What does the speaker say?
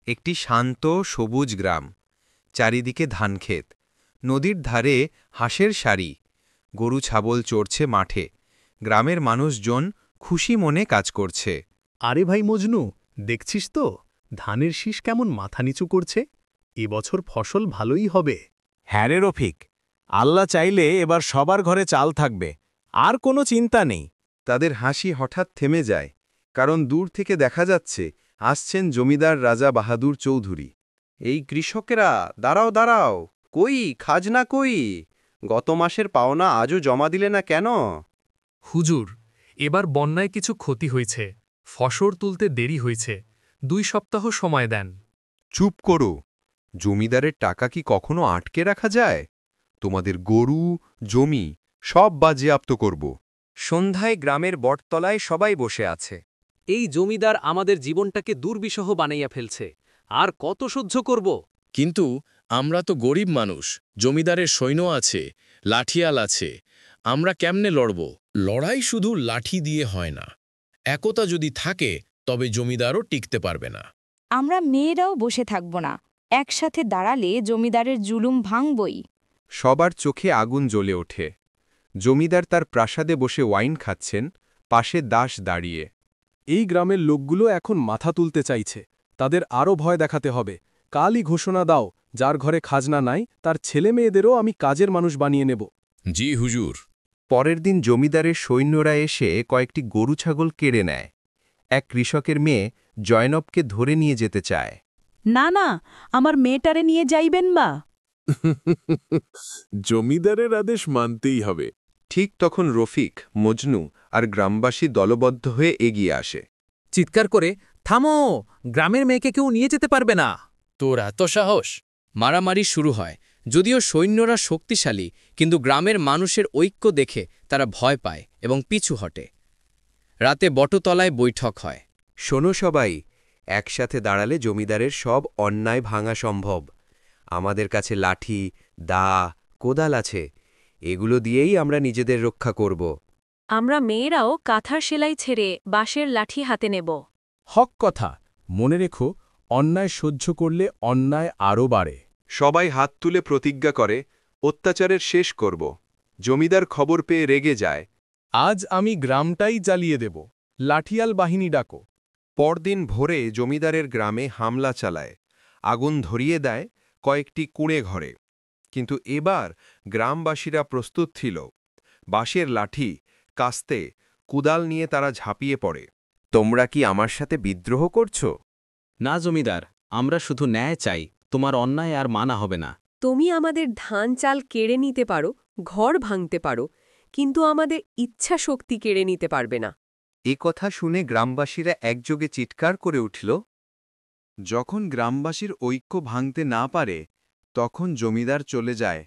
একটি শান্ত সবুজ গ্রাম, চারিদিকে ধানক্ষেত, নদীর ধারে হাঁসের সারি, গরু ছাগল চড়ছে মাঠে। গ্রামের মানুষজন খুশি মনে কাজ করছে। আরে ভাই মজনু, দেখছিস তো ধানের শীষ কেমন মাথা নিচু করছে? এবছর ফসল ভালোই হবে। হ্যাঁ রে রফিক, আল্লাহ চাইলে এবার সবার ঘরে চাল থাকবে, আর কোনো চিন্তা নেই। তাদের হাসি হঠাৎ থেমে যায়, কারণ দূর থেকে দেখা যাচ্ছে আসছেন জমিদার রাজা বাহাদুর চৌধুরী। এই কৃষকেরা, দাঁড়াও দাঁড়াও, কই খাজনা কই? গত মাসের পাওনা আজও জমা দিলে না কেন? হুজুর, এবার বন্যায় কিছু ক্ষতি হয়েছে, ফসল তুলতে দেরি হয়েছে, 2 সপ্তাহ সময় দেন। চুপ করো, জমিদারের টাকা কি কখনো আটকে রাখা যায়? তোমাদের গরু, জমি সব বাজেয়াপ্ত করব। সন্ধ্যায় গ্রামের বটতলায় সবাই বসে আছে। এই জমিদার আমাদের জীবনটাকে দুর্বিষহ বানাইয়া ফেলছে, আর কত সহ্য করব? কিন্তু আমরা তো গরিব মানুষ, জমিদারের সৈন্য আছে, লাঠিয়াল আছে, আমরা কেমনে লড়ব? লড়াই শুধু লাঠি দিয়ে হয় না, একতা যদি থাকে তবে জমিদারও টিকতে পারবে না। আমরা মেয়েরাও বসে থাকব না, একসাথে দাঁড়ালে জমিদারের জুলুম ভাঙবই। সবার চোখে আগুন জ্বলে ওঠে। জমিদার তার প্রাসাদে বসে ওয়াইন খাচ্ছেন, পাশে দাস দাঁড়িয়ে। এই গ্রামের লোকগুলো এখন মাথা তুলতে চাইছে, তাদের আরও ভয় দেখাতে হবে। কালই ঘোষণা দাও, যার ঘরে খাজনা নাই তার ছেলে মেয়েদেরও আমি কাজের মানুষ বানিয়ে নেব। জি হুজুর। পরের দিন জমিদারের সৈন্যরা এসে কয়েকটি গরু ছাগল কেড়ে নেয়। এক কৃষকের মেয়ে জয়নবকে ধরে নিয়ে যেতে চায়। না না, আমার মেয়েটারে নিয়ে যাইবেন বা? জমিদারের আদেশ মানতেই হবে। ঠিক তখন রফিক, মজনু আর গ্রামবাসী দলবদ্ধ হয়ে এগিয়ে আসে। চিৎকার করে, থামো, গ্রামের মেয়েকে কেউ নিয়ে যেতে পারবে না। তোর এত সাহস! মারামারি শুরু হয়। যদিও সৈন্যরা শক্তিশালী, কিন্তু গ্রামের মানুষের ঐক্য দেখে তারা ভয় পায় এবং পিছু হটে। রাতে বটতলায় বৈঠক হয়। শোনো সবাই, একসাথে দাঁড়ালে জমিদারের সব অন্যায় ভাঙা সম্ভব। আমাদের কাছে লাঠি, দা, কোদাল আছে, এগুলো দিয়েই আমরা নিজেদের রক্ষা করব। আমরা মেয়েরাও কাঁথার সেলাই ছেড়ে বাঁশের লাঠি হাতে নেব। হক কথা, মনে রেখো, অন্যায় সহ্য করলে অন্যায় আরও বাড়ে। সবাই হাত তুলে প্রতিজ্ঞা করে, অত্যাচারের শেষ করব। জমিদার খবর পেয়ে রেগে যায়। আজ আমি গ্রামটাই জ্বালিয়ে দেব, লাঠিয়াল বাহিনী ডাকো। পরদিন ভোরে জমিদারের গ্রামে হামলা চালায়, আগুন ধরিয়ে দেয় কয়েকটি কুঁড়ে ঘরে। কিন্তু এবার গ্রামবাসীরা প্রস্তুত ছিল। বাঁশের লাঠি, কাস্তে, কুদাল নিয়ে তারা ঝাঁপিয়ে পড়ে। তোমরা কি আমার সাথে বিদ্রোহ করছো? না জমিদার, আমরা শুধু ন্যায় চাই, তোমার অন্যায় আর মানা হবে না। তুমি আমাদের ধান চাল কেড়ে নিতে পারো, ঘর ভাঙতে পারো, কিন্তু আমাদের ইচ্ছা শক্তি কেড়ে নিতে পারবে না। এ কথা শুনে গ্রামবাসীরা একযোগে চিৎকার করে উঠল। যখন গ্রামবাসীর ঐক্য ভাঙতে না পারে, তখন জমিদার চলে যায়